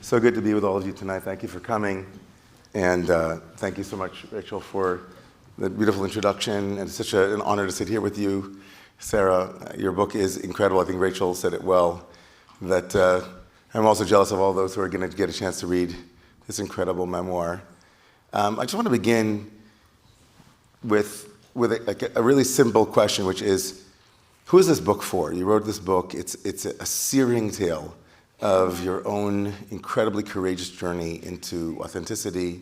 So good to be with all of you tonight. Thank you for coming. And thank you so much, Rachel, for the beautiful introduction. And it's such an honor to sit here with you. Sara, your book is incredible. I think Rachel said it well, that I'm also jealous of all those who are going to get a chance to read this incredible memoir. I just want to begin with a really simple question, which is, who is this book for? You wrote this book. It's a searing tale of your own incredibly courageous journey into authenticity.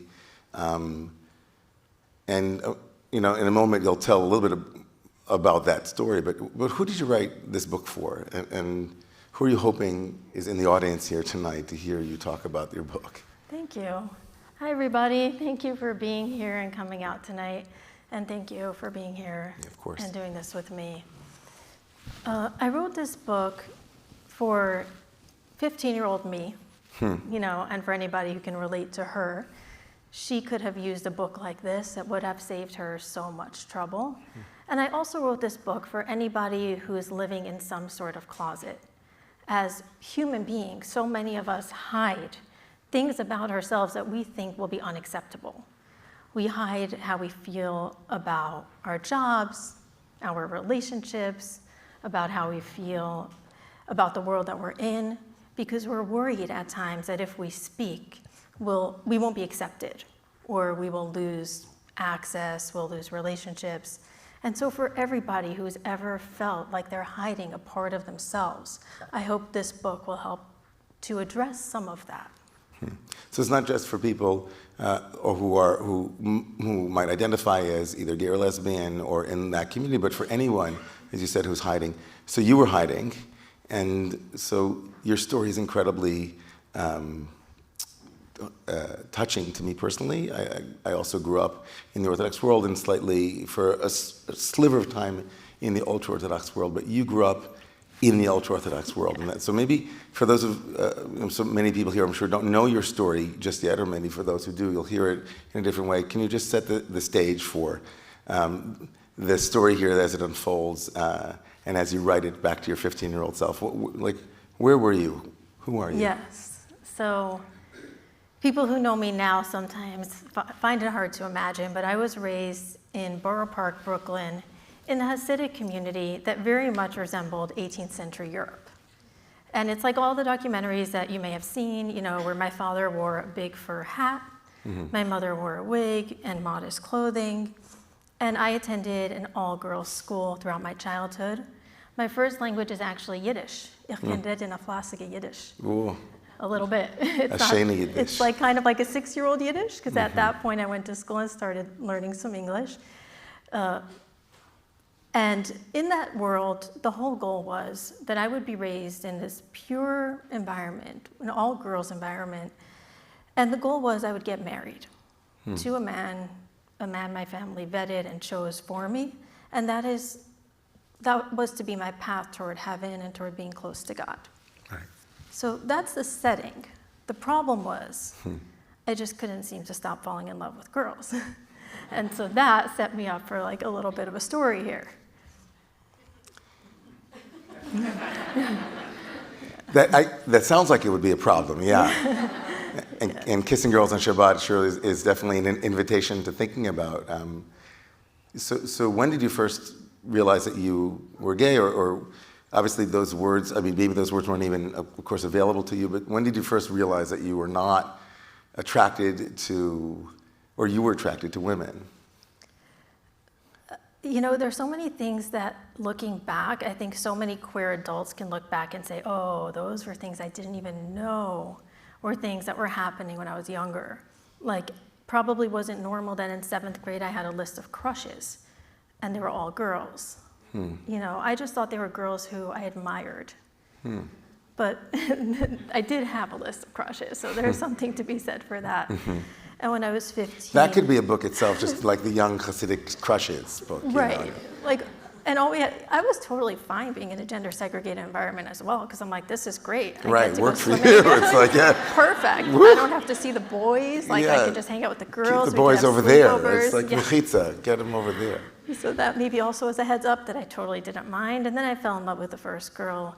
And in a moment you'll tell a little bit about that story, but who did you write this book for? And who are you hoping is in the audience here tonight to hear you talk about your book? Thank you. Hi, everybody. Thank you for being here and coming out tonight. And thank you for being here and doing this with me. I wrote this book for 15-year-old me, and for anybody who can relate to her. She could have used a book like this. It would have saved her so much trouble. And I also wrote this book for anybody who is living in some sort of closet. As human beings, so many of us hide things about ourselves that we think will be unacceptable. We hide how we feel about our jobs, our relationships, about how we feel about the world that we're in, because we're worried at times that if we speak, we won't be accepted, or we will lose access, we'll lose relationships. And so for everybody who's ever felt like they're hiding a part of themselves, I hope this book will help to address some of that. So it's not just for people who might identify as either gay or lesbian or in that community, but for anyone, as you said, who's hiding. So you were hiding, and so your story is incredibly touching to me personally. I also grew up in the Orthodox world and slightly for a sliver of time in the ultra-Orthodox world, but you grew up in the ultra-Orthodox world. And so maybe for those of, so many people here I'm sure don't know your story just yet, or maybe for those who do, you'll hear it in a different way. Can you just set the stage for the story here as it unfolds and as you write it back to your 15-year-old self? Where were you? Who are you? Yes. So people who know me now sometimes find it hard to imagine, but I was raised in Borough Park, Brooklyn, in a Hasidic community that very much resembled 18th century Europe. And it's like all the documentaries that you may have seen, where my father wore a big fur hat, my mother wore a wig and modest clothing, and I attended an all-girls school throughout my childhood. My first language is actually Yiddish. Ich kann reden a flüssige Yiddish. Ooh. A little bit. It's like kind of like a 6-year-old Yiddish, because at that point I went to school and started learning some English. And in that world, the whole goal was that I would be raised in this pure environment, an all-girls environment. And the goal was I would get married to a man my family vetted and chose for me. And that was to be my path toward heaven and toward being close to God. Right. So that's the setting. The problem was I just couldn't seem to stop falling in love with girls. And so that set me up for a little bit of a story here. That sounds like it would be a problem, yeah. And kissing girls on Shabbat surely is definitely an invitation to thinking about. So when did you first realize that you were gay, or obviously those words, maybe those words weren't even, of course, available to you, but when did you first realize that you were not attracted to, or you were attracted to women? There's so many things that, looking back, I think so many queer adults can look back and say, oh, those were things I didn't even know, or things that were happening when I was younger. Probably wasn't normal that in 7th grade I had a list of crushes, and they were all girls. I just thought they were girls who I admired. But I did have a list of crushes, so there's something to be said for that. And when I was 15... That could be a book itself, just like the young Hasidic crushes book. Right. I was totally fine being in a gender-segregated environment as well, because I'm like, this is great. Right, worked for you. It's like, yeah. Perfect. I don't have to see the boys. I can just hang out with the girls. Keep the boys over there. It's like mechitza. Get them over there. So that maybe also was a heads up that I totally didn't mind. And then I fell in love with the first girl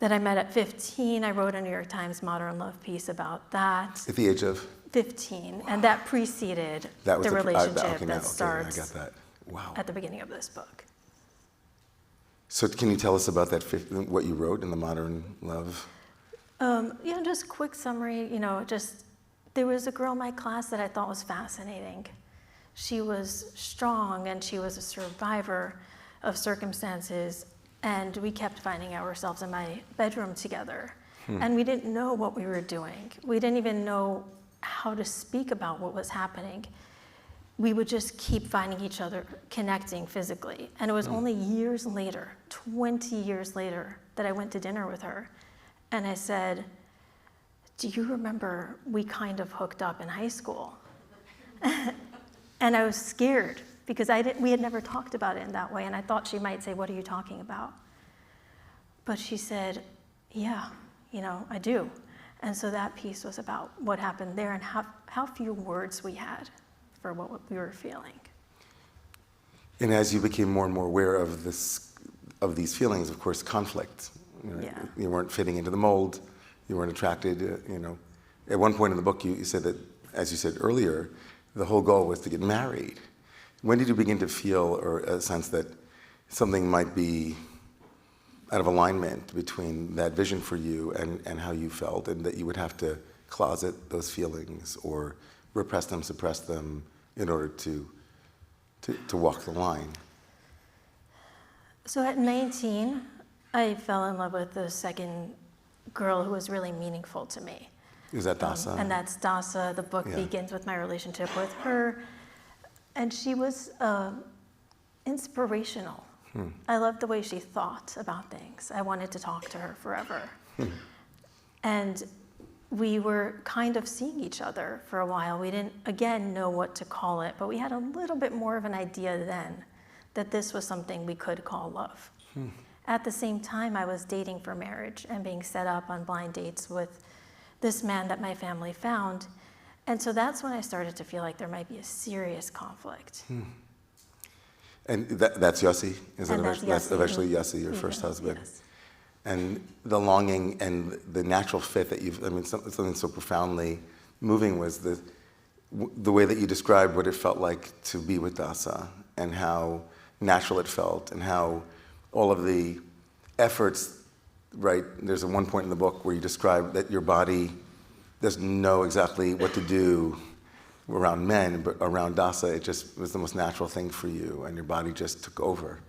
that I met at 15. I wrote a New York Times Modern Love piece about that. At the age of? 15, and that preceded the relationship that starts I got that. Wow. at the beginning of this book. So can you tell us about that, what you wrote in the Modern Love? Just quick summary, there was a girl in my class that I thought was fascinating. She was strong and she was a survivor of circumstances, and we kept finding ourselves in my bedroom together. And we didn't know what we were doing. We didn't even know how to speak about what was happening. We would just keep finding each other, connecting physically. And it was only years later, 20 years later, that I went to dinner with her. And I said, do you remember we kind of hooked up in high school? And I was scared because we had never talked about it in that way. And I thought she might say, what are you talking about? But she said, yeah, I do. And so that piece was about what happened there and how few words we had for what we were feeling. And as you became more and more aware of these feelings, of course, conflict. You weren't fitting into the mold. You weren't attracted. At one point in the book, you said that, as you said earlier, the whole goal was to get married. When did you begin to feel or a sense that something might be out of alignment between that vision for you and how you felt, and that you would have to closet those feelings or repress them, suppress them in order to walk the line? So at 19, I fell in love with the second girl who was really meaningful to me. Is that Dasa? And that's Dasa. The book begins with my relationship with her. And she was inspirational. I loved the way she thought about things. I wanted to talk to her forever. And we were kind of seeing each other for a while. We didn't, again, know what to call it, but we had a little bit more of an idea then that this was something we could call love. At the same time, I was dating for marriage and being set up on blind dates with this man that my family found. And so that's when I started to feel like there might be a serious conflict. And that's Yossi? That's eventually Yossi, your Yeah, first husband? Yes. And the longing and the natural fit that something so profoundly moving was the way that you described what it felt like to be with Dasa, and how natural it felt, and how all of the efforts, right? There's one point in the book where you describe that your body doesn't know exactly what to do around men, but around Dasa, it just was the most natural thing for you, and your body just took over.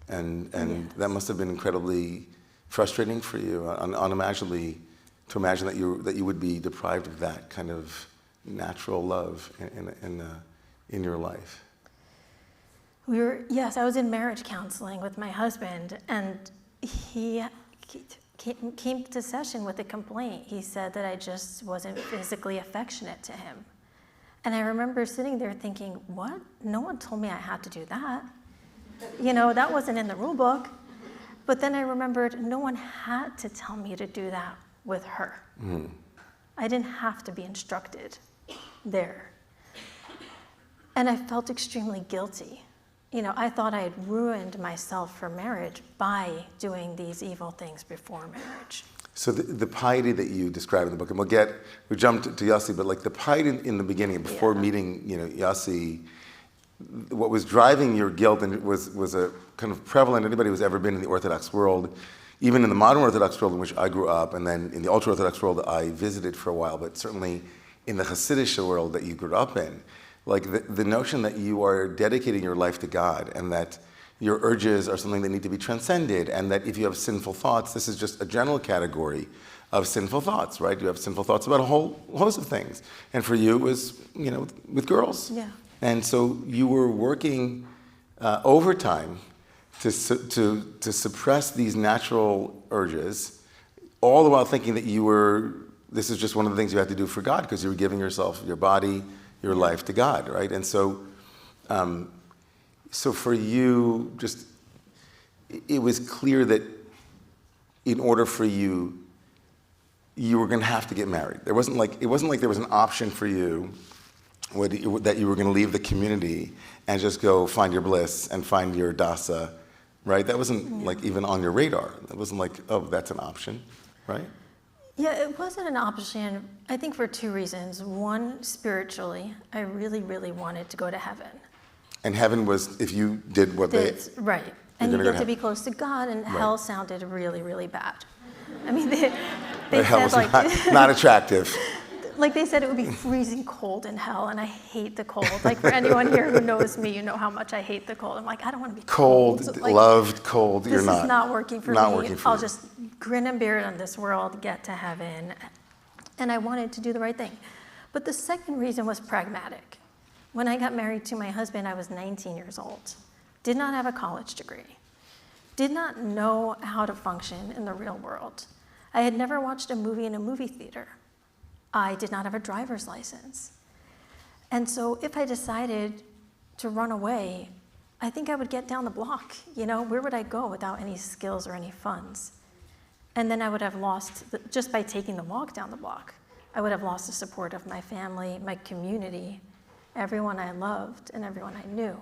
And that must have been incredibly frustrating for you, unimaginably, to imagine that you would be deprived of that kind of natural love in your life. I was in marriage counseling with my husband, and he came to session with a complaint. He said that I just wasn't physically affectionate to him. And I remember sitting there thinking, what? No one told me I had to do that. That wasn't in the rule book. But then I remembered no one had to tell me to do that with her. I didn't have to be instructed there. And I felt extremely guilty. I thought I had ruined myself for marriage by doing these evil things before marriage. So the piety that you describe in the book, and we jumped to Yossi, but like the piety in the beginning, before meeting, Yossi, what was driving your guilt and was a kind of prevalent, anybody who's ever been in the Orthodox world, even in the modern Orthodox world in which I grew up, and then in the ultra-Orthodox world I visited for a while, but certainly in the Hasidic world that you grew up in, like the notion that you are dedicating your life to God, and that your urges are something that need to be transcended, and that if you have sinful thoughts, this is just a general category of sinful thoughts, right? You have sinful thoughts about a whole host of things. And for you, it was, with girls. Yeah. And so you were working overtime to suppress these natural urges, all the while thinking that this is just one of the things you had to do for God, because you were giving yourself, your body, your life to God, right? And so, so for you, it was clear that in order for you were going to have to get married. It wasn't like there was an option for you that you were going to leave the community and just go find your bliss and find your Dasa right? That wasn't like even on your radar. It wasn't like, oh, that's an option, right? Yeah, it wasn't an option, I think for two reasons. One, spiritually, I really, really wanted to go to heaven. And heaven was if you did what Right. And you get to be close to God, and hell sounded really, really bad. I mean, they hell said was not attractive. Like they said it would be freezing cold in hell, and I hate the cold. Like for anyone here who knows me, you know how much I hate the cold. I'm like, I don't want to be cold. Like, loved cold. You're not. This is not working for not me. Working for I'll you. just grin and bear it on this world, get to heaven. And I wanted to do the right thing. But the second reason was pragmatic. When I got married to my husband, I was 19 years old. Did not have a college degree. Did not know how to function in the real world. I had never watched a movie in a movie theater. I did not have a driver's license. And so if I decided to run away, I think I would get down the block. You know, where would I go without any skills or any funds? And then I would have lost, just by taking the walk down the block, I would have lost the support of my family, my community, everyone I loved, and everyone I knew.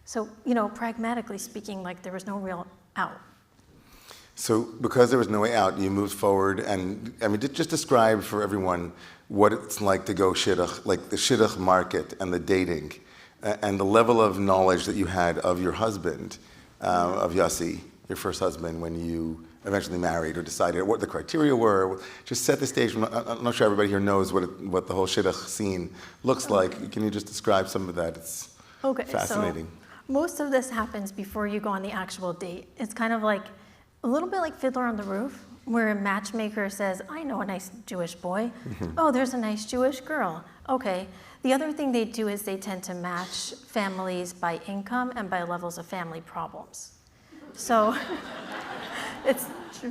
So, you know, pragmatically speaking, like there was no real out. So because there was no way out, you moved forward, and I mean, just describe for everyone what it's like to go shidduch, like the shidduch market and the dating, and the level of knowledge that you had of your husband, of Yossi, your first husband, when you eventually married or decided what the criteria were. Just set the stage. I'm not sure everybody here knows what the whole shidduch scene looks like. Can you just describe some of that? It's fascinating. So most of this happens before you go on the actual date. It's kind of like a little bit like Fiddler on the Roof, where a matchmaker says, I know a nice Jewish boy. Oh, there's a nice Jewish girl. Okay. The other thing they do is they tend to match families by income and by levels of family problems. So it's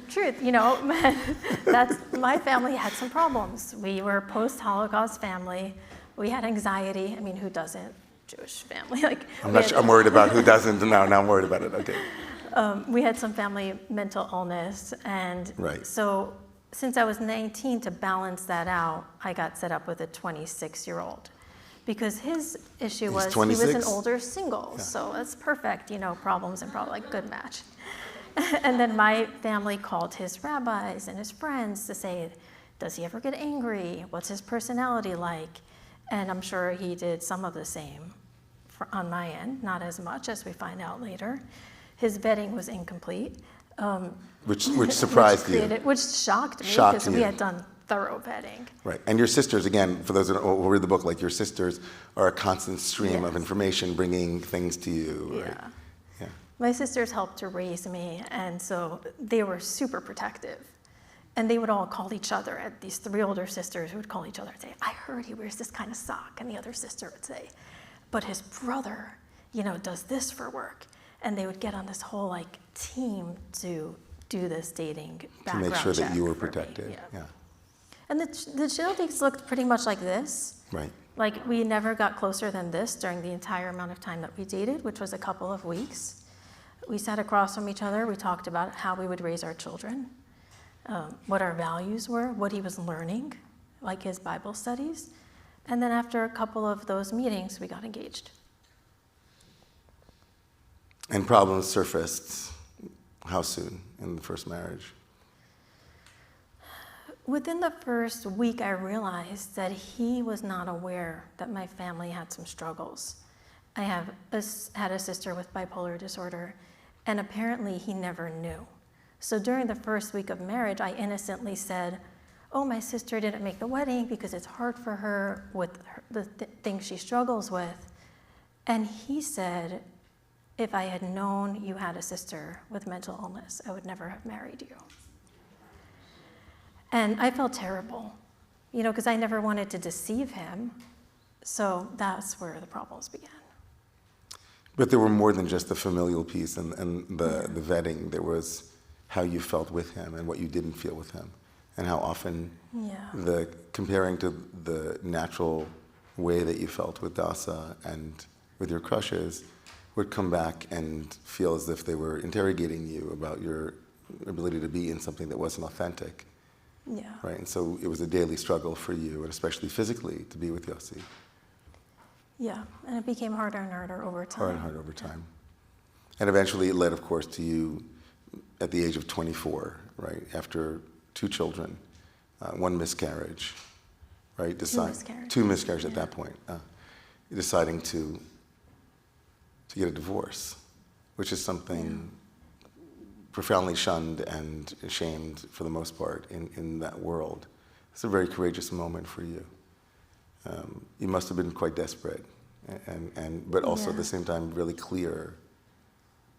truth, you know, my family had some problems. We were a post-Holocaust family. We had anxiety. I mean, who doesn't? Jewish family. Like I'm worried about who doesn't. Now I'm worried about it. Okay. We had some family mental illness, and so since I was 19, to balance that out, I got set up with a 26-year-old, because his issue was he was an older single, so that's perfect, you know, problems and probably like good match. And then my family called his rabbis and his friends to say, does he ever get angry? What's his personality like? And I'm sure he did some of the same on my end, not as much as we find out later. His vetting was incomplete. Which surprised you. Which shocked me, because we had done thorough vetting. Right, and your sisters, again, for those who read the book, like your sisters are a constant stream of information bringing things to you. Right? Yeah. My sisters helped to raise me, and so they were super protective. And they would all call each other, these three older sisters who would call each other and say, I heard he wears this kind of sock. And the other sister would say, but his brother, you know, does this for work. And they would get on this whole like team to do this dating background check. To make sure that you were protected. Yeah. And the jail dates looked pretty much like this. Right. Like we never got closer than this during the entire amount of time that we dated, which was a couple of weeks. We sat across from each other. We talked about how we would raise our children, what our values were, what he was learning, like his Bible studies. And then after a couple of those meetings, we got engaged. And problems surfaced how soon in the first marriage? Within the first week, I realized that he was not aware that my family had some struggles. I had a sister with bipolar disorder, and apparently he never knew. So during the first week of marriage, I innocently said, oh, my sister didn't make the wedding because it's hard for her with the things she struggles with. And he said, if I had known you had a sister with mental illness, I would never have married you. And I felt terrible, you know, because I never wanted to deceive him. So that's where the problems began. But there were more than just the familial piece and the vetting. There was how you felt with him and what you didn't feel with him, and how often the comparing to the natural way that you felt with Dasa and with your crushes would come back and feel as if they were interrogating you about your ability to be in something that wasn't authentic. Yeah. Right, and so it was a daily struggle for you, and especially physically, to be with Yossi. Yeah, and it became harder and harder over time. Harder and harder over time. And eventually it led, of course, to you at the age of 24, right? After 2 children, 1 miscarriage, right? Two miscarriages at that point. Deciding to get a divorce, which is something profoundly shunned and shamed for the most part in that world. It's a very courageous moment for you. You must have been quite desperate, but also at the same time really clear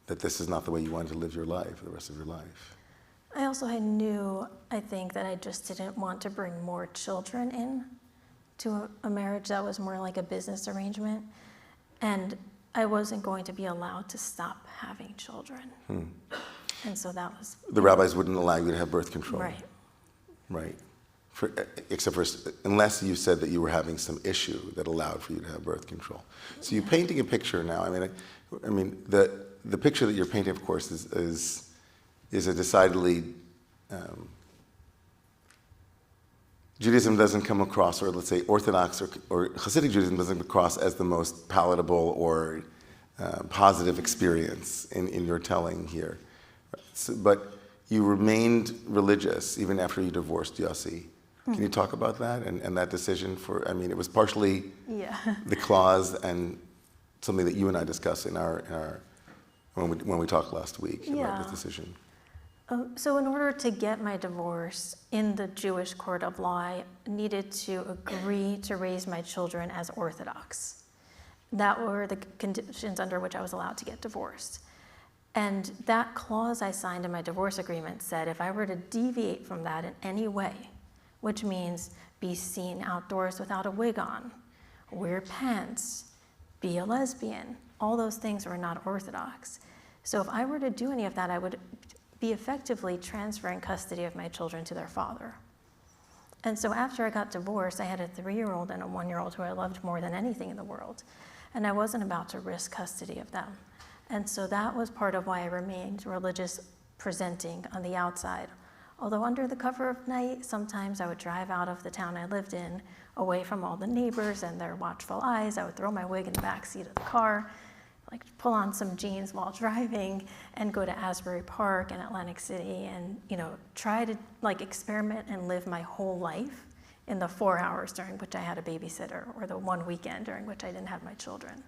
that this is not the way you wanted to live your life for the rest of your life. I knew, I think, that I just didn't want to bring more children in to a marriage that was more like a business arrangement. And I wasn't going to be allowed to stop having children. And so that was... The rabbis wouldn't allow you to have birth control. Right. Right. Unless you said that you were having some issue that allowed for you to have birth control. So you're painting a picture now. I mean, the picture that you're painting, of course, is a decidedly Judaism doesn't come across, or let's say Orthodox or Hasidic Judaism doesn't come across as the most palatable or positive experience in your telling here. But you remained religious even after you divorced Yossi. Can you talk about that and that decision it was partially the clause and something that you and I discussed in our when we talked last week about this decision. So in order to get my divorce in the Jewish court of law, I needed to agree to raise my children as Orthodox. That were the conditions under which I was allowed to get divorced. And that clause I signed in my divorce agreement said if I were to deviate from that in any way, which means be seen outdoors without a wig on, wear pants, be a lesbian, all those things were not Orthodox. So if I were to do any of that, I would be effectively transferring custody of my children to their father. And so after I got divorced, I had a 3-year-old and a 1-year-old who I loved more than anything in the world. And I wasn't about to risk custody of them. And so that was part of why I remained religious presenting on the outside. Although under the cover of night, sometimes I would drive out of the town I lived in, away from all the neighbors and their watchful eyes. I would throw my wig in the back seat of the car, like pull on some jeans while driving and go to Asbury Park in Atlantic City and, try to experiment and live my whole life in the 4 hours during which I had a babysitter or the 1 weekend during which I didn't have my children.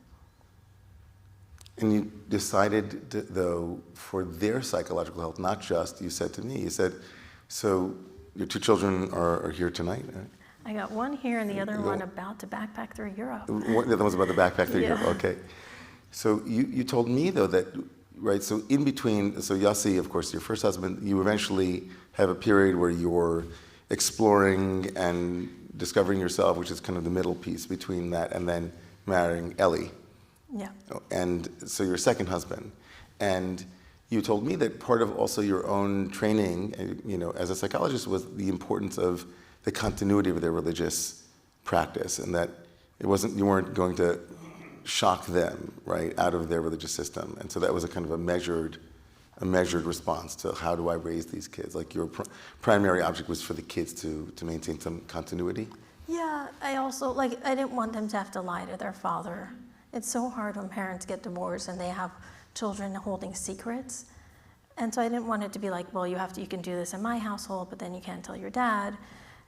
And you decided, though, for their psychological health, not just, you said to me, you said, so your 2 children are here tonight, right? I got one here and the other one about to backpack through Europe. The other one's about to backpack through Europe, okay. So you told me, though, that, right, so in between, so Yossi, of course, your first husband, you eventually have a period where you're exploring and discovering yourself, which is kind of the middle piece between that, and then marrying Ellie. Yeah. And so your second husband. And you told me that part of also your own training, as a psychologist, was the importance of the continuity of their religious practice, and that you weren't going to shock them, right, out of their religious system. And so that was a kind of a measured response to how do I raise these kids? Like your primary object was for the kids to maintain some continuity? Yeah, I also, I didn't want them to have to lie to their father. It's so hard when parents get divorced and they have children holding secrets. And so I didn't want it to be like, well, you can do this in my household, but then you can't tell your dad.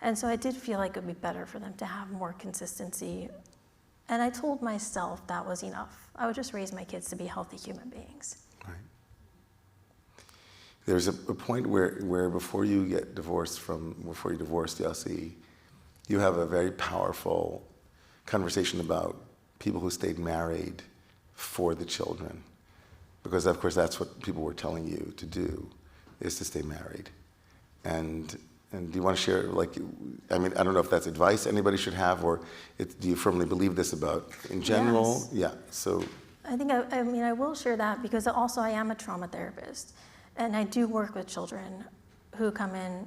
And so I did feel like it would be better for them to have more consistency. And I told myself that was enough. I would just raise my kids to be healthy human beings. Right. There's a point where before you divorced Yossi, you have a very powerful conversation about people who stayed married for the children. Because, of course, that's what people were telling you to do, is to stay married. And do you want to share, I don't know if that's advice anybody should have, or do you firmly believe this about, in general? Yes. Yeah, so. I think, I will share that because also I am a trauma therapist. And I do work with children who come in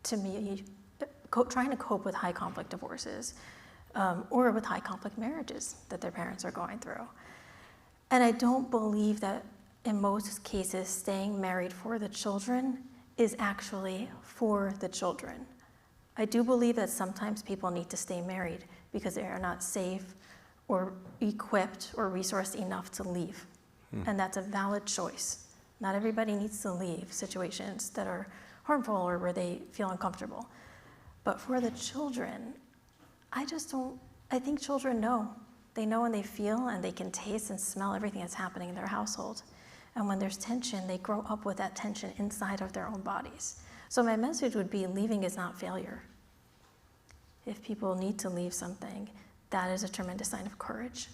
to me trying to cope with high conflict divorces. Or with high conflict marriages that their parents are going through. And I don't believe that in most cases staying married for the children is actually for the children. I do believe that sometimes people need to stay married because they are not safe or equipped or resourced enough to leave. And that's a valid choice. Not everybody needs to leave situations that are harmful or where they feel uncomfortable. But for the children, I think children know. They know and they feel and they can taste and smell everything that's happening in their household. And when there's tension, they grow up with that tension inside of their own bodies. So my message would be leaving is not failure. If people need to leave something, that is a tremendous sign of courage.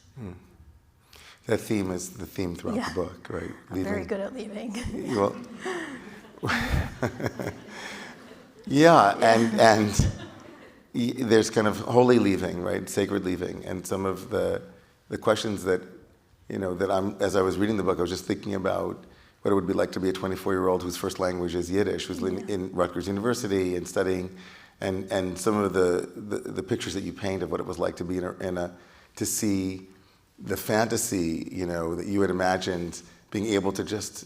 That theme is the theme throughout the book, right? I'm very good at leaving. Well, and there's kind of holy leaving, right? Sacred leaving. And some of the questions that, as I was reading the book, I was just thinking about what it would be like to be a 24-year-old whose first language is Yiddish, who's in Rutgers University and studying, and some of the pictures that you paint of what it was like to be to see the fantasy, that you had imagined being able to just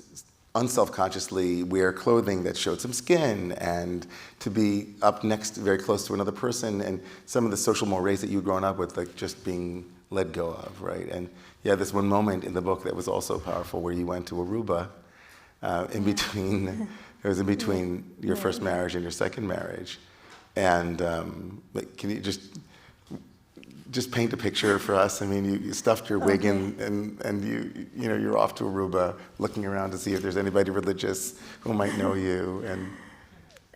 unselfconsciously wear clothing that showed some skin and to be up next, very close to another person, and some of the social mores that you'd grown up with, like just being let go of, right? And you had this one moment in the book that was also powerful where you went to Aruba it was in between your first marriage and your second marriage. And can you just paint a picture for us? I mean, you stuffed your wig in, and you're off to Aruba, looking around to see if there's anybody religious who might know you.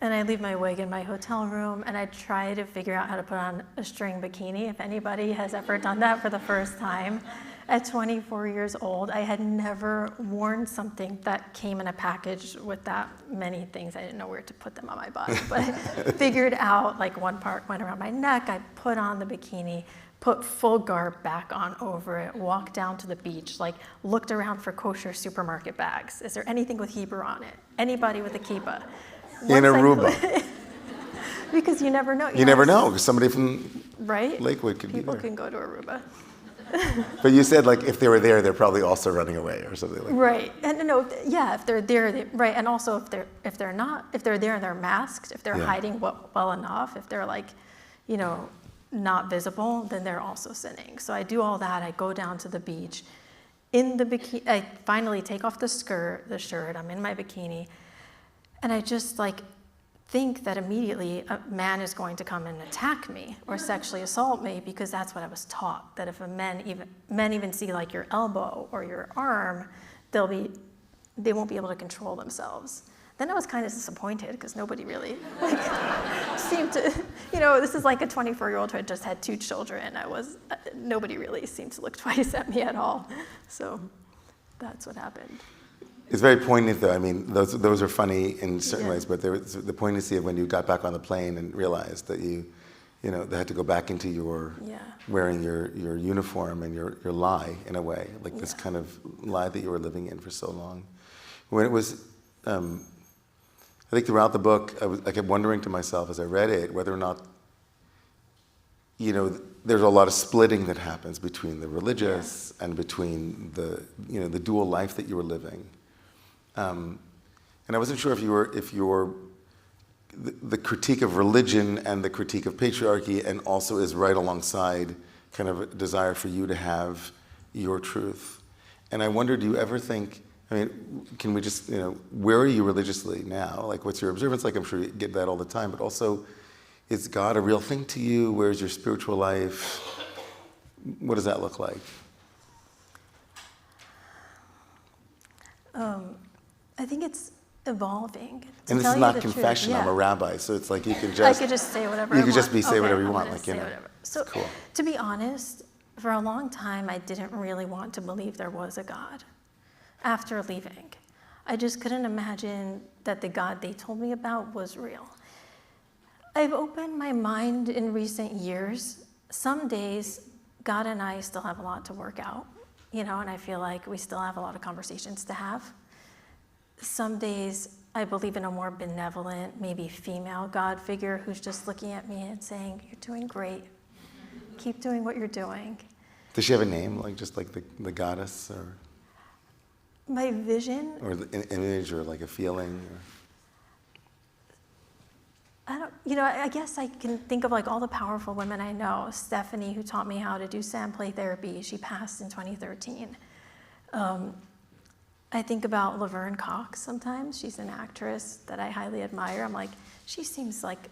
And I leave my wig in my hotel room, and I try to figure out how to put on a string bikini. If anybody has ever done that for the first time, at 24 years old, I had never worn something that came in a package with that many things. I didn't know where to put them on my body, but I figured out, like one part went around my neck, I put on the bikini, put full garb back on over it, walked down to the beach, like looked around for kosher supermarket bags. Is there anything with Hebrew on it? Anybody with a kippah? In Aruba. Because you never know. You never know, because somebody from right? Lakewood could People be there. can go to Aruba. But you said, like, if they were there, they're probably also running away or something like that. Right, and if they're there, right, and also if they're there and they're masked, if they're hiding well enough, if they're like, not visible, then they're also sinning. So I do all that. I go down to the beach, in the bikini. I finally take off the shirt. I'm in my bikini, and I just think that immediately a man is going to come and attack me or sexually assault me, because that's what I was taught, that if men even see like your elbow or your arm, they won't be able to control themselves. Then I was kind of disappointed because nobody really seemed to, this is like a 24-year-old who had just had 2 children. Nobody really seemed to look twice at me at all. So that's what happened. It's very poignant, though. I mean, those are funny in certain ways, but there was the poignancy of when you got back on the plane and realized that they had to go back into your wearing your uniform and your lie, in a way, like this kind of lie that you were living in for so long. When it was, I think throughout the book, I kept wondering to myself as I read it whether or not, there's a lot of splitting that happens between the religious and between the dual life that you were living. And I wasn't sure if the critique of religion and the critique of patriarchy and also is right alongside kind of a desire for you to have your truth. And I wonder, do you ever think, can we just, where are you religiously now? Like, what's your observance like? I'm sure you get that all the time, but also, is God a real thing to you? Where's your spiritual life? What does that look like? I think it's evolving. And this is not confession. I'm a rabbi, so it's like you can just. I could just say whatever. You could just say whatever you want, Whatever. So, cool. To be honest, for a long time, I didn't really want to believe there was a God. After leaving, I just couldn't imagine that the God they told me about was real. I've opened my mind in recent years. Some days, God and I still have a lot to work out, and I feel like we still have a lot of conversations to have. Some days, I believe in a more benevolent, maybe female God figure who's just looking at me and saying, "You're doing great. Keep doing what you're doing." Does she have a name, like just like the goddess, or? My vision? Or an image, or like a feeling? Or? I guess I can think of like all the powerful women I know. Stephanie, who taught me how to do sound play therapy, she passed in 2013. I think about Laverne Cox sometimes. She's an actress that I highly admire. I'm like, she seems like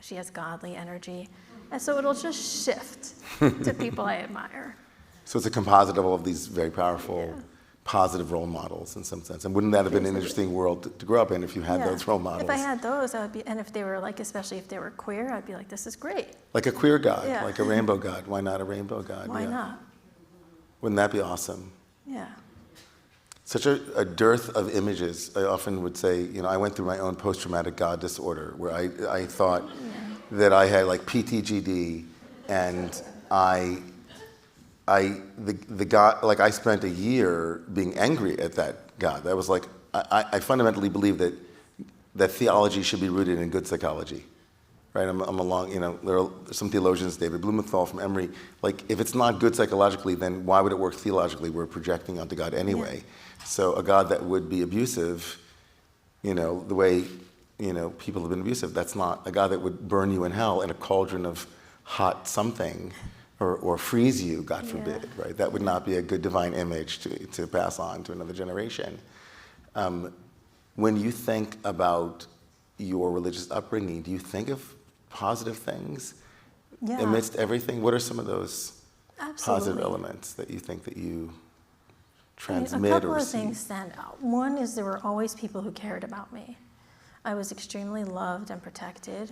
she has godly energy. And so it'll just shift to people I admire. So it's a composite of all of these very powerful, positive role models in some sense. And wouldn't that have been an interesting world to grow up in if you had those role models? If I had those, I would be, and if they were like, especially if they were queer, I'd be like, this is great. Like a queer God, like a rainbow God. Why not a rainbow God? Why not? Wouldn't that be awesome? Yeah. Such a dearth of images. I often would say, I went through my own post-traumatic God disorder where I thought that I had like PTGD, and the God, like I spent a year being angry at that God. That was like, I fundamentally believe that theology should be rooted in good psychology. Right, I'm along, there are some theologians, David Blumenthal from Emory, like if it's not good psychologically, then why would it work theologically? We're projecting onto God anyway. So a God that would be abusive, the way, people have been abusive, that's not a God that would burn you in hell in a cauldron of hot something or freeze you, God forbid, right? That would not be a good divine image to pass on to another generation. When you think about your religious upbringing, do you think of positive things amidst everything? What are some of those positive elements that you think that you transmit a couple or of receive? things stand out. One is there were always people who cared about me. I was extremely loved and protected.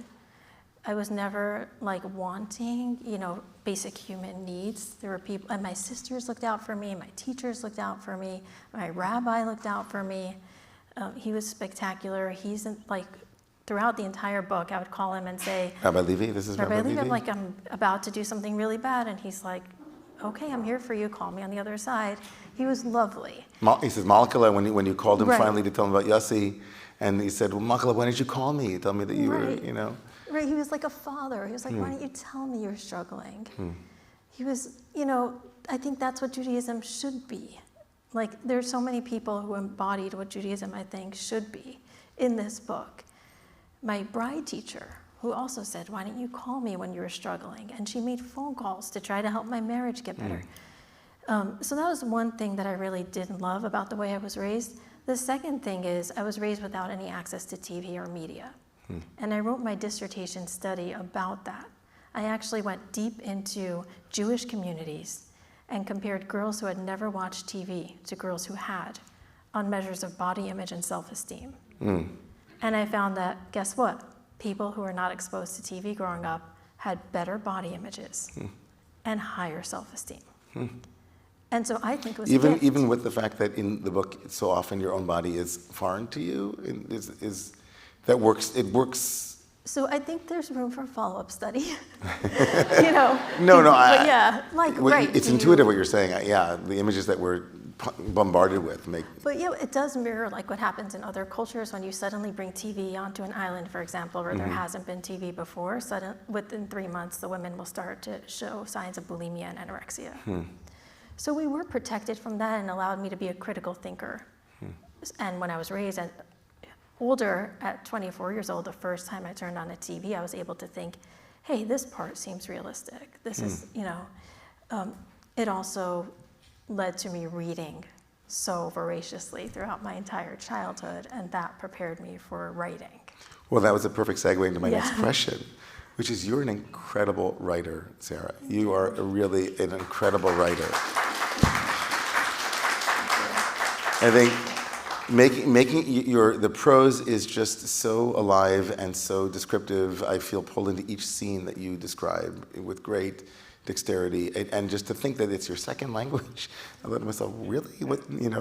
I was never like wanting, basic human needs. There were people, and my sisters looked out for me, my teachers looked out for me, my rabbi looked out for me. He was spectacular. He's like, throughout the entire book, I would call him and say, Rabbi Levy, this is Rabbi Levy? I'm like, I'm about to do something really bad. And he's like, okay, I'm here for you. Call me on the other side. He was lovely. He says, Malakala, when you called him finally to tell him about Yossi, and he said, well, Malakala, why didn't you call me? Tell me that you were, Right, he was like a father. He was like, why don't you tell me you're struggling? He was, I think that's what Judaism should be. Like, there's so many people who embodied what Judaism, I think, should be in this book. My bride teacher, who also said, why didn't you call me when you were struggling? And she made phone calls to try to help my marriage get better. So that was one thing that I really didn't love about the way I was raised. The second thing is I was raised without any access to TV or media. And I wrote my dissertation study about that. I actually went deep into Jewish communities and compared girls who had never watched TV to girls who had on measures of body image and self-esteem. And I found that, guess what? People who were not exposed to TV growing up had better body images and higher self-esteem. And so I think it was even with the fact that in the book so often your own body is foreign to you, it works. So I think there's room for follow-up study. It's intuitive what you're saying. The images that we're bombarded with make. But it does mirror like what happens in other cultures when you suddenly bring TV onto an island, for example, where there hasn't been TV before. Within 3 months, the women will start to show signs of bulimia and anorexia. So we were protected from that and allowed me to be a critical thinker. And when I was raised older, at 24 years old, the first time I turned on a TV, I was able to think, hey, this part seems realistic. This is, it also led to me reading so voraciously throughout my entire childhood, and that prepared me for writing. Well, that was a perfect segue into my next question, which is you're an incredible writer, Sara. You are really an incredible writer. I think the prose is just so alive and so descriptive. I feel pulled into each scene that you describe with great dexterity, and just to think that it's your second language, I thought to myself, really?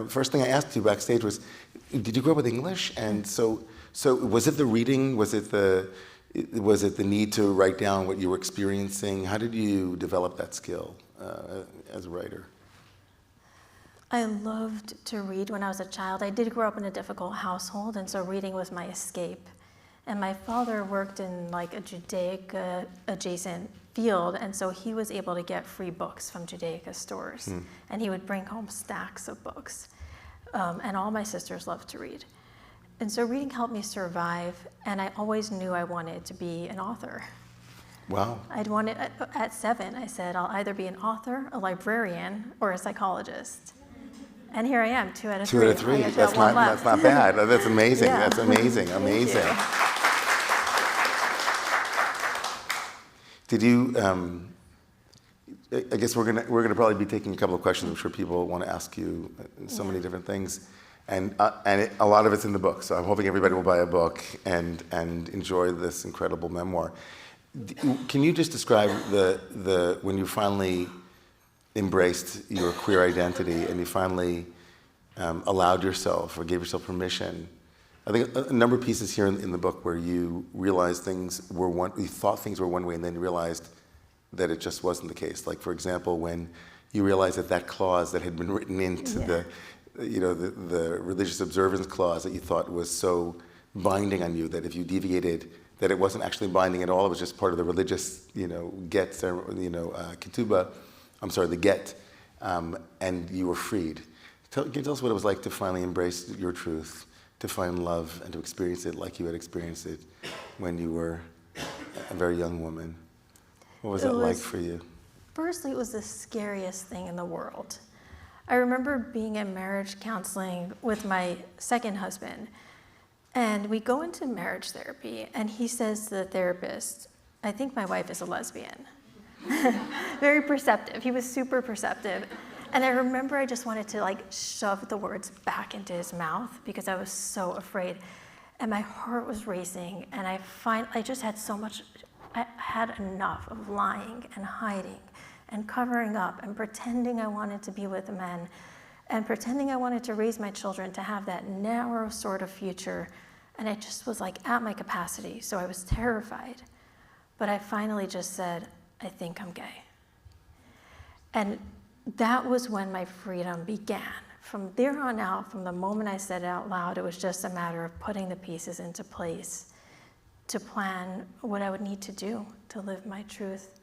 First thing I asked you backstage was, did you grow up with English? And so was it the reading? Was it the need to write down what you were experiencing? How did you develop that skill as a writer? I loved to read when I was a child. I did grow up in a difficult household, and so reading was my escape. And my father worked in like a Judaic adjacent field, and so he was able to get free books from Judaica stores. And he would bring home stacks of books. And all my sisters loved to read. And so reading helped me survive, and I always knew I wanted to be an author. Wow. At 7, I said, I'll either be an author, a librarian, or a psychologist. And here I am, 2 out of 3. 2 out of 3. That's not bad. That's amazing. Yeah. That's amazing. Amazing. Did you? I guess we're gonna probably be taking a couple of questions. I'm sure people want to ask you so many different things, and a lot of it's in the book. So I'm hoping everybody will buy a book and enjoy this incredible memoir. Can you just describe the when you finally embraced your queer identity and you finally allowed yourself or gave yourself permission? I think a number of pieces here in the book where you realized you thought things were one way and then realized that it just wasn't the case. Like, for example, when you realized that clause that had been written into the religious observance clause that you thought was so binding on you that if you deviated, that it wasn't actually binding at all. It was just part of the religious, get, ketubah. I'm sorry, the get, and you were freed. Can you tell us what it was like to finally embrace your truth, to find love, and to experience it like you had experienced it when you were a very young woman? What was that like for you? Firstly, it was the scariest thing in the world. I remember being in marriage counseling with my second husband, and we go into marriage therapy, and he says to the therapist, I think my wife is a lesbian. Very perceptive. He was super perceptive. And I remember I just wanted to shove the words back into his mouth because I was so afraid. And my heart was racing, and I just had so much, I had enough of lying and hiding and covering up and pretending I wanted to be with men and pretending I wanted to raise my children to have that narrow sort of future. And I just was at my capacity, so I was terrified. But I finally just said, I think I'm gay. And that was when my freedom began. From there on out, from the moment I said it out loud, it was just a matter of putting the pieces into place to plan what I would need to do to live my truth.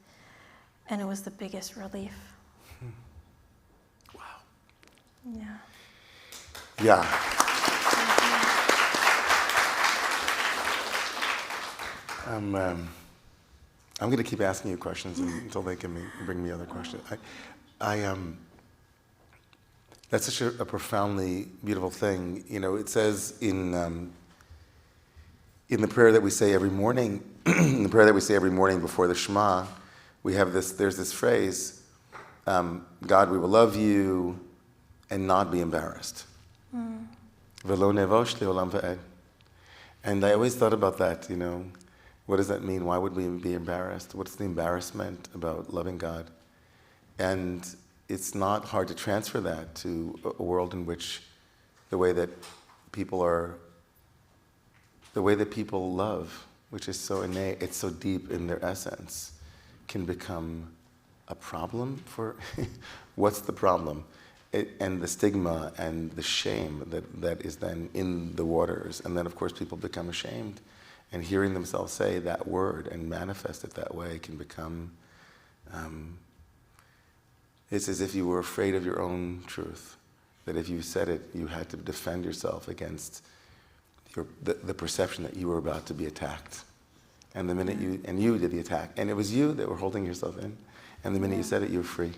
And it was the biggest relief. Wow. Yeah. Yeah. I'm going to keep asking you questions until they can bring me other questions. That's such a profoundly beautiful thing. It says in the prayer that we say every morning, in the prayer that we say every morning before the Shema, there's this phrase, God, we will love you and not be embarrassed. V'lo nevosh le'olam va'ed. And I always thought about that, what does that mean? Why would we be embarrassed? What's the embarrassment about loving God? And it's not hard to transfer that to a world in which the way that people love, which is so innate, it's so deep in their essence, can become a problem for, what's the problem? And the stigma and the shame that is then in the waters. And then, of course, people become ashamed. And hearing themselves say that word and manifest it that way can become, it's as if you were afraid of your own truth. That if you said it, you had to defend yourself against the perception that you were about to be attacked. And the minute you did the attack, and it was you that were holding yourself in, and the minute you said it, you were free.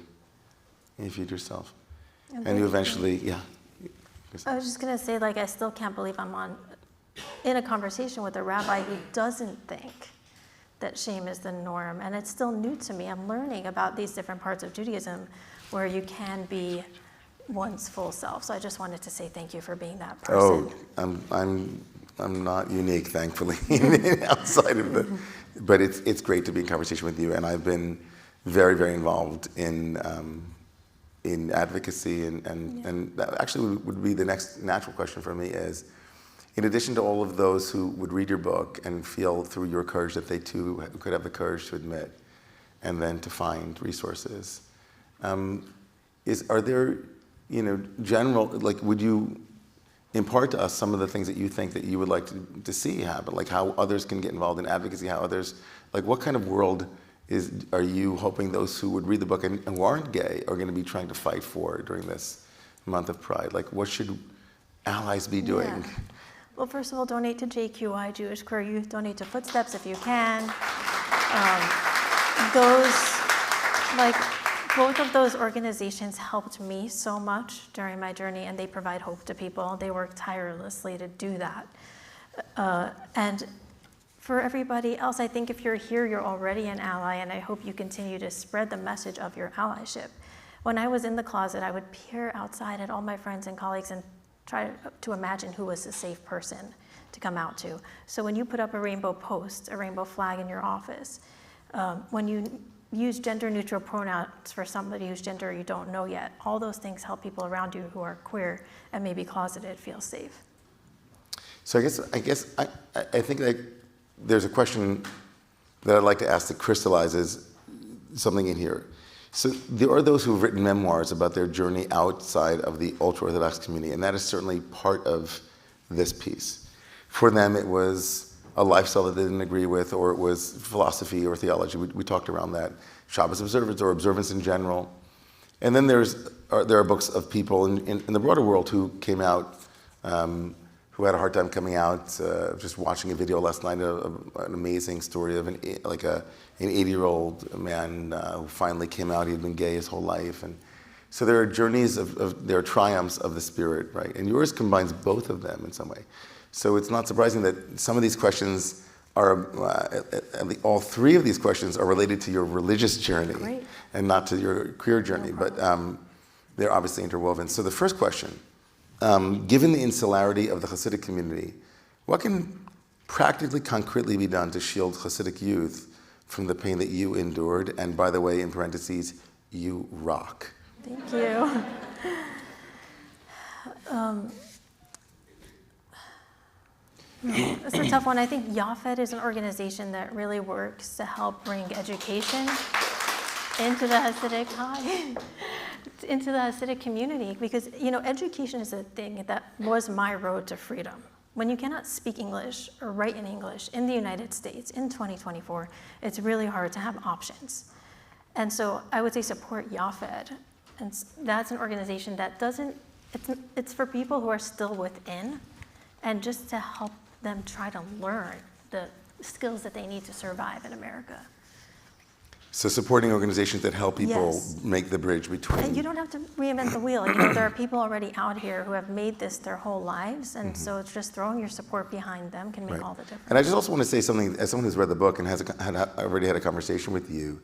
And you freed yourself. And you eventually, I was just going to say, I still can't believe I'm in a conversation with a rabbi who doesn't think that shame is the norm. And it's still new to me. I'm learning about these different parts of Judaism where you can be one's full self. So I just wanted to say thank you for being that person. Oh, I'm not unique, thankfully, outside of the, but it's great to be in conversation with you. And I've been very, very involved in advocacy, and that actually would be the next natural question for me is, in addition to all of those who would read your book and feel through your courage that they too could have the courage to admit and then to find resources, are there, general, would you impart to us some of the things that you think that you would like to see happen, like how others can get involved in advocacy, how others, what kind of world are you hoping those who would read the book and who aren't gay are going to be trying to fight for during this month of Pride? What should allies be doing? Yeah. Well, first of all, donate to JQI, Jewish Queer Youth. Donate to Footsteps if you can. Those, both of those organizations helped me so much during my journey, and they provide hope to people. They work tirelessly to do that. And for everybody else, I think if you're here, you're already an ally, and I hope you continue to spread the message of your allyship. When I was in the closet, I would peer outside at all my friends and colleagues and try to imagine who was a safe person to come out to. So when you put up a rainbow post, a rainbow flag in your office, when you use gender-neutral pronouns for somebody whose gender you don't know yet, all those things help people around you who are queer and maybe closeted feel safe. So I think that there's a question that I'd like to ask that crystallizes something in here. So there are those who've written memoirs about their journey outside of the ultra-Orthodox community, and that is certainly part of this piece. For them, it was a lifestyle that they didn't agree with, or it was philosophy or theology. We talked around that. Shabbos observance or observance in general. And then there are books of people in the broader world who came out, who had a hard time coming out. Just watching a video last night, an amazing story of an 80-year-old man who finally came out. He had been gay his whole life. And so there are journeys there are triumphs of the spirit, right? And yours combines both of them in some way. So it's not surprising that some of these questions are, all three of these questions are related to your religious journey. Great. And not to your queer journey, but they're obviously interwoven. So the first question, given the insularity of the Hasidic community, what can practically, concretely be done to shield Hasidic youth from the pain that you endured? And by the way, in parentheses, you rock. Thank you. It's a tough one. I think Yafet is an organization that really works to help bring education into the Hasidic community, because education is a thing that was my road to freedom. When you cannot speak English or write in English in the United States in 2024, it's really hard to have options. And so I would say support Yafet, and that's an organization that it's for people who are still within, and just to help them try to learn the skills that they need to survive in America. So supporting organizations that help people make the bridge between. And you don't have to reinvent the wheel. There are people already out here who have made this their whole lives, and so it's just throwing your support behind them can make all the difference. And I just also want to say something, as someone who's read the book and has already had a conversation with you,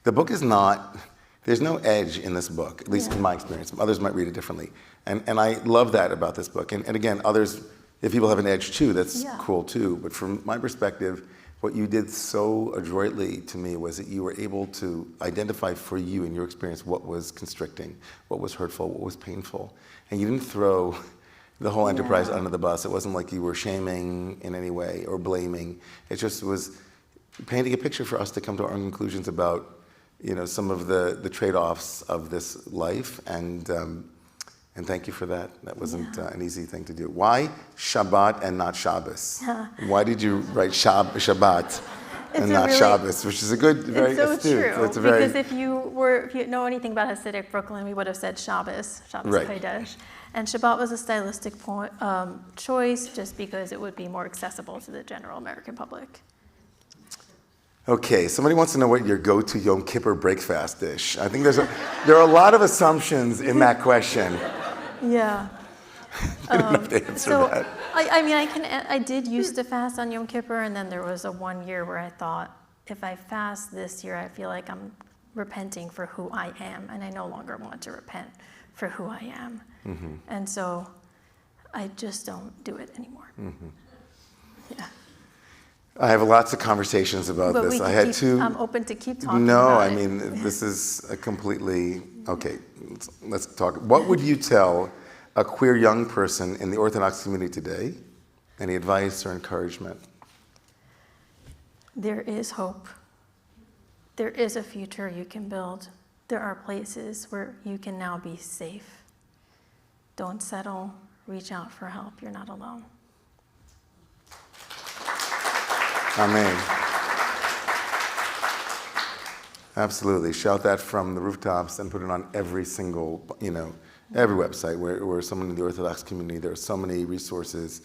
the book is not, there's no edge in this book, at least in my experience. Others might read it differently. And I love that about this book. And again, others, if people have an edge too, that's cool too. But from my perspective, what you did so adroitly to me was that you were able to identify for you in your experience what was constricting, what was hurtful, what was painful. And you didn't throw the whole enterprise under the bus. It wasn't like you were shaming in any way or blaming. It just was painting a picture for us to come to our own conclusions about some of the trade-offs of this life. And thank you for that. That wasn't an easy thing to do. Why Shabbat and not Shabbos? Why did you write Shabbat and not Shabbos? Which is a good, very astute. It's so true. Because if you know anything about Hasidic Brooklyn, we would have said Shabbos Kodesh. And Shabbat was a stylistic choice just because it would be more accessible to the general American public. Okay, somebody wants to know what your go-to Yom Kippur breakfast dish. I think there are a lot of assumptions in that question. Yeah. I don't know if they answer that. I did used to fast on Yom Kippur, and then there was a 1 year where I thought, if I fast this year, I feel like I'm repenting for who I am, and I no longer want to repent for who I am. Mm-hmm. And so I just don't do it anymore. Mm-hmm. Yeah. I have lots of conversations about this. I'm open to keep talking about it. This is a completely, okay, let's talk. What would you tell a queer young person in the Orthodox community today? Any advice or encouragement? There is hope. There is a future you can build. There are places where you can now be safe. Don't settle. Reach out for help. You're not alone. Amen. Absolutely. Shout that from the rooftops and put it on every single, every website where someone in the Orthodox community, there are so many resources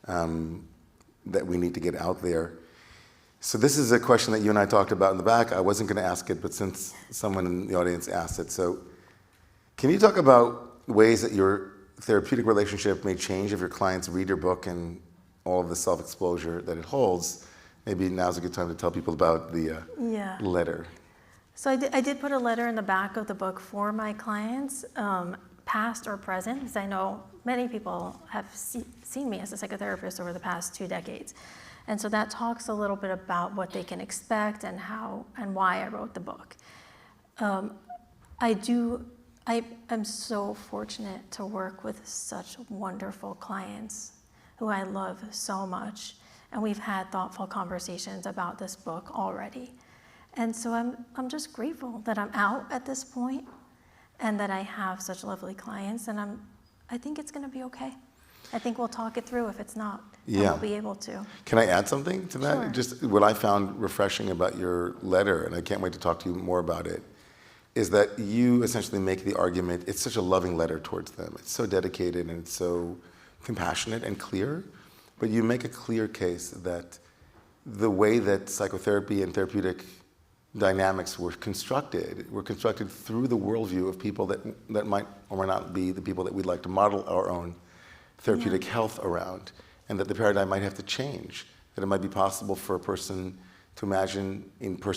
that we need to get out there. So this is a question that you and I talked about in the back. I wasn't going to ask it, but since someone in the audience asked it. So can you talk about ways that your therapeutic relationship may change if your clients read your book and all of the self-exposure that it holds? Maybe now's a good time to tell people about the letter. So I did put a letter in the back of the book for my clients, past or present, because I know many people have seen me as a psychotherapist over the past 2 decades. And so that talks a little bit about what they can expect and how and why I wrote the book. I am so fortunate to work with such wonderful clients who I love so much. And we've had thoughtful conversations about this book already. And so I'm just grateful that I'm out at this point and that I have such lovely clients. And I think it's going to be okay. I think we'll talk it through. If it's not, we'll be able to. Can I add something to that? Sure. Just what I found refreshing about your letter, and I can't wait to talk to you more about it, is that you essentially make the argument, it's such a loving letter towards them. It's so dedicated and it's so compassionate and clear, but you make a clear case that the way that psychotherapy and therapeutic dynamics were constructed through the worldview of people that might or might not be the people that we'd like to model our own therapeutic health around, and that the paradigm might have to change, that it might be possible for a person to imagine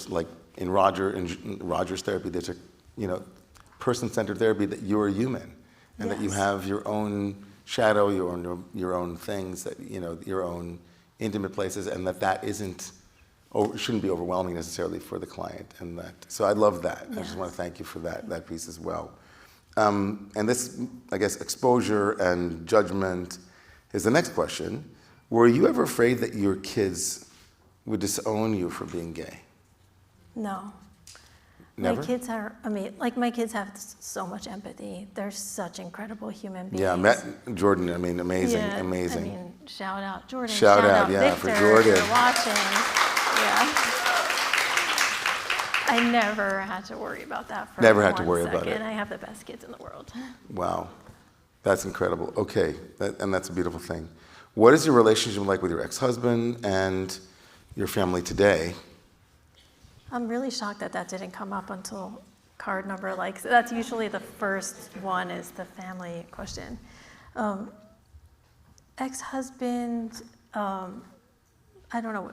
like in Roger's therapy, there's a person-centered therapy that you're a human, and that you have your own shadow, your own things, that your own intimate places, and that shouldn't be overwhelming necessarily for the client, and that. So I love that. I just want to thank you for that piece as well. And this, I guess, exposure and judgment is the next question. Were you ever afraid that your kids would disown you for being gay? No. Never? My kids my kids have so much empathy. They're such incredible human beings. Yeah, I met Jordan. amazing. Shout out Jordan. Shout out, Victor, for Jordan. If you're watching. Yeah. I never had to worry about that for Never had to one worry second. about it. I have the best kids in the world. Wow. That's incredible. Okay, and that's a beautiful thing. What is your relationship like with your ex-husband and your family today? I'm really shocked that didn't come up until card number. That's usually the first one is the family question. Ex-husband, I don't know,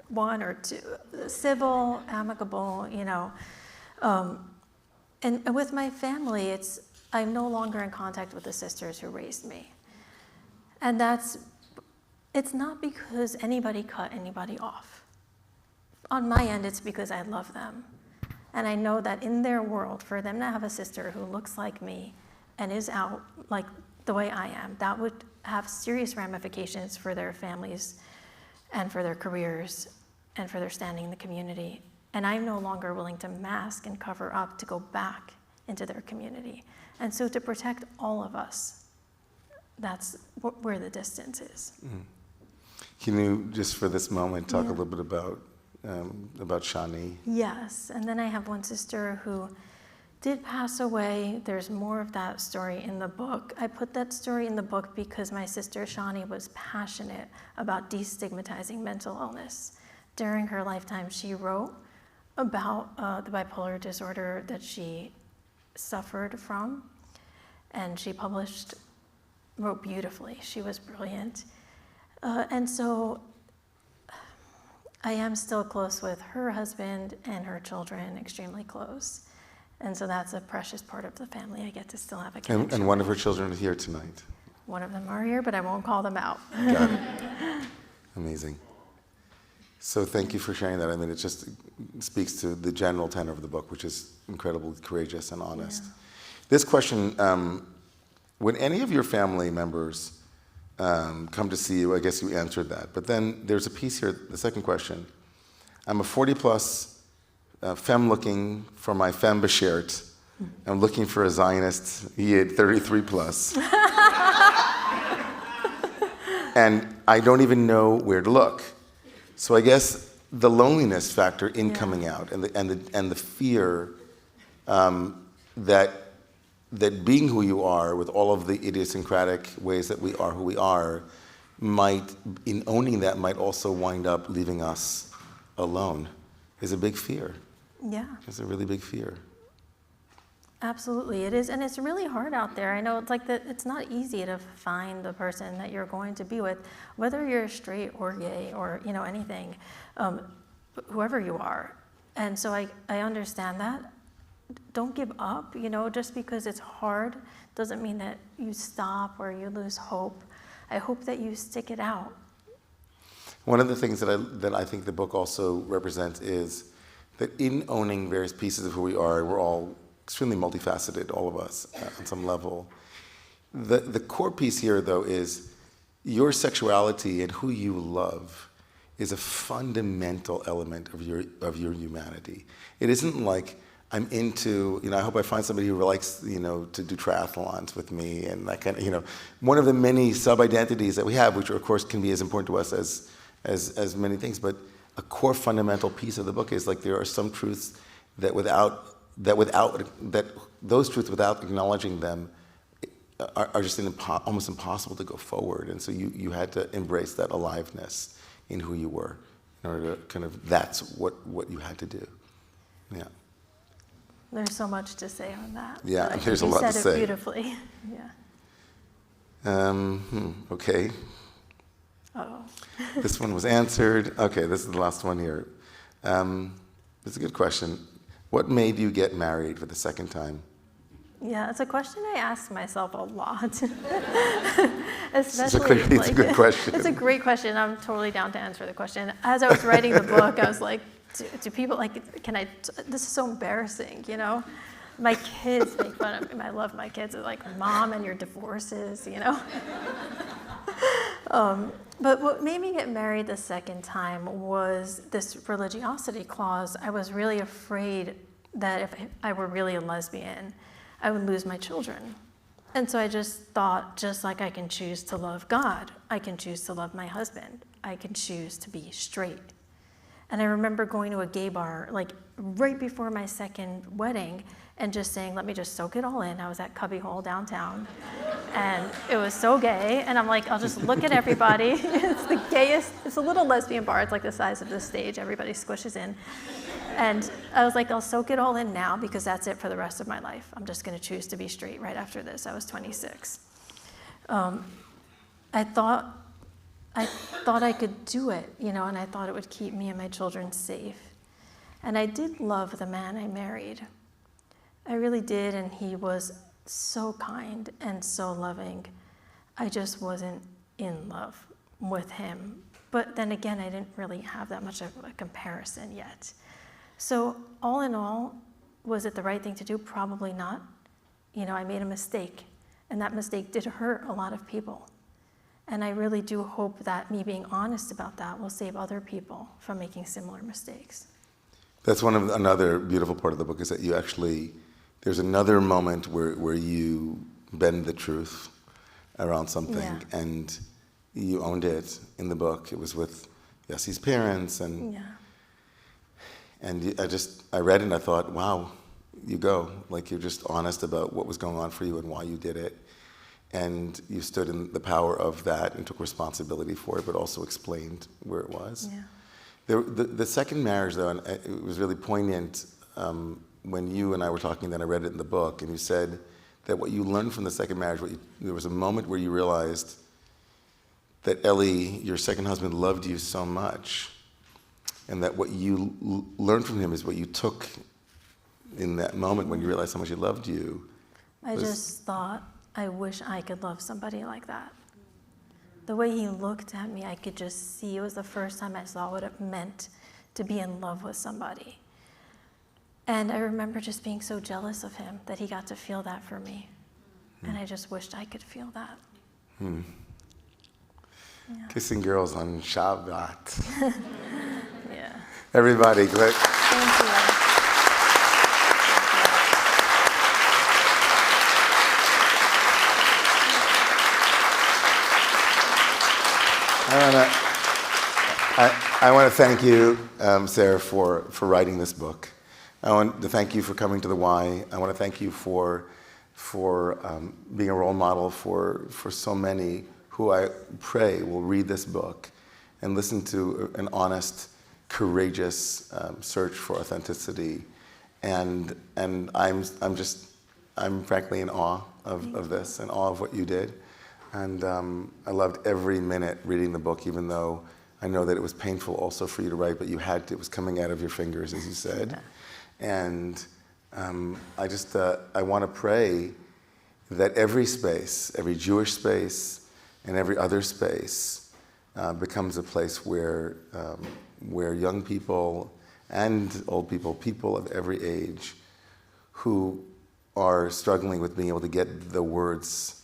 1 or 2, civil, amicable, and with my family, I'm no longer in contact with the sisters who raised me. And it's not because anybody cut anybody off. On my end, it's because I love them. And I know that in their world, for them to have a sister who looks like me and is out like the way I am, that would have serious ramifications for their families and for their careers and for their standing in the community. And I'm no longer willing to mask and cover up to go back into their community. And so to protect all of us, that's where the distance is. Mm-hmm. Can you, just for this moment, talk a little bit about Shani? Yes, and then I have one sister who did pass away. There's more of that story in the book. I put that story in the book because my sister Shani was passionate about destigmatizing mental illness. During her lifetime, she wrote about the bipolar disorder that she suffered from, and she wrote beautifully. She was brilliant. And so I am still close with her husband and her children, extremely close. And so that's a precious part of the family. I get to still have a connection. And one of her children is here tonight. One of them are here, but I won't call them out. Got it. Amazing. So thank you for sharing that. It just speaks to the general tenor of the book, which is incredibly courageous and honest. Yeah. This question, when any of your family members come to see you, I guess you answered that. But then there's a piece here, the second question. I'm a 40-plus femme looking for my femme beshert. I'm looking for a Zionist, he had 33-plus. And I don't even know where to look. So I guess the loneliness factor in coming out and the fear that being who you are with all of the idiosyncratic ways that we are who we are, in owning that might also wind up leaving us alone is a big fear. Yeah. It's a really big fear. Absolutely, it is, and it's really hard out there. I know it's like that. It's not easy to find the person that you're going to be with, whether you're straight or gay or anything, whoever you are. And so I understand that. Don't give up. Just because it's hard doesn't mean that you stop or you lose hope. I hope that you stick it out. One of the things that I think the book also represents is that in owning various pieces of who we are, we're all extremely multifaceted, all of us, on some level. The core piece here, though, is your sexuality and who you love is a fundamental element of your humanity. It isn't like I'm into, I hope I find somebody who likes, to do triathlons with me and that kind of, one of the many sub-identities that we have, which of course can be as important to us as many things, but a core fundamental piece of the book is like there are some truths that those truths without acknowledging them are just almost impossible to go forward. And so you had to embrace that aliveness in who you were in order to that's what you had to do. Yeah. There's so much to say on that. Yeah, there's a lot to say. You said it beautifully. Yeah. Okay. Uh-oh. This one was answered. Okay, this is the last one here. It's a good question. What made you get married for the second time? Yeah, it's a question I ask myself a lot. It's a good question. It's a great question. I'm totally down to answer the question. As I was writing the book, I was like, do people this is so embarrassing, My kids make fun of me. I love my kids. They're like, Mom, and your divorces, But what made me get married the second time was this religiosity clause. I was really afraid that if I were really a lesbian, I would lose my children. And so I just thought, just like I can choose to love God, I can choose to love my husband, I can choose to be straight. And I remember going to a gay bar, like right before my second wedding, and just saying, let me just soak it all in. I was at Cubbyhole downtown, and it was so gay. And I'm like, I'll just look at everybody. It's the gayest, it's a little lesbian bar. It's like the size of this stage. Everybody squishes in. And I was like, I'll soak it all in now because that's it for the rest of my life. I'm just going to choose to be straight right after this. I was 26. I thought I could do it, and I thought it would keep me and my children safe. And I did love the man I married. I really did, and he was so kind and so loving. I just wasn't in love with him. But then again, I didn't really have that much of a comparison yet. So all in all, was it the right thing to do? Probably not. I made a mistake, and that mistake did hurt a lot of people. And I really do hope that me being honest about that will save other people from making similar mistakes. That's another beautiful part of the book is that you actually, there's another moment where you bend the truth around something, and you owned it in the book. It was with Yossi's parents, and I read it and I thought, wow, you go. Like you're just honest about what was going on for you and why you did it. And you stood in the power of that and took responsibility for it, but also explained where it was. Yeah. The second marriage, though, and it was really poignant when you and I were talking, then I read it in the book, and you said that what you learned from the second marriage, there was a moment where you realized that Ellie, your second husband, loved you so much, and that what you learned from him is what you took in that moment when you realized how much he loved you. I just thought, I wish I could love somebody like that. The way he looked at me, I could just see. It was the first time I saw what it meant to be in love with somebody. And I remember just being so jealous of him that he got to feel that for me. And I just wished I could feel that. Yeah. Kissing girls on Shabbat. Yeah. Everybody, click. Thank you. I want to thank you, Sara, for writing this book. I want to thank you for coming to the Y. I want to thank you for being a role model for so many who I pray will read this book and listen to an honest courageous search for authenticity, and I'm frankly in awe of this, in awe of what you did, and I loved every minute reading the book, even though I know that it was painful also for you to write, but it was coming out of your fingers, as you said, and I want to pray that every space, every Jewish space, and every other space becomes a place where young people and old people, people of every age, who are struggling with being able to get the words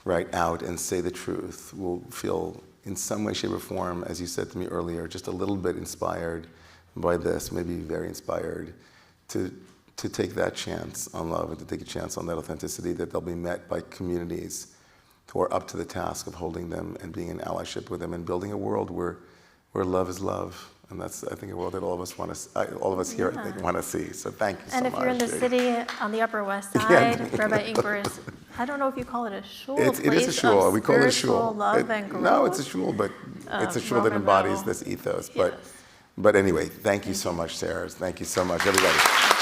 right out and say the truth, will feel in some way, shape, or form, as you said to me earlier, just a little bit inspired by this, maybe very inspired, to take that chance on love and to take a chance on that authenticity, that they'll be met by communities who are up to the task of holding them and being in allyship with them and building a world where love is love. And that's, I think, a world that all of us here, I think, want to see. So thank you so much. And if you're in the city on the Upper West Side, Rabbi Ingber is, I don't know if you call it a shul, it is a shul. We call it a shul. Love and growth. No, it's a shul, but it's a shul that embodies this ethos. Yes. But anyway, thank you so much, Sarah. Thank you so much, everybody.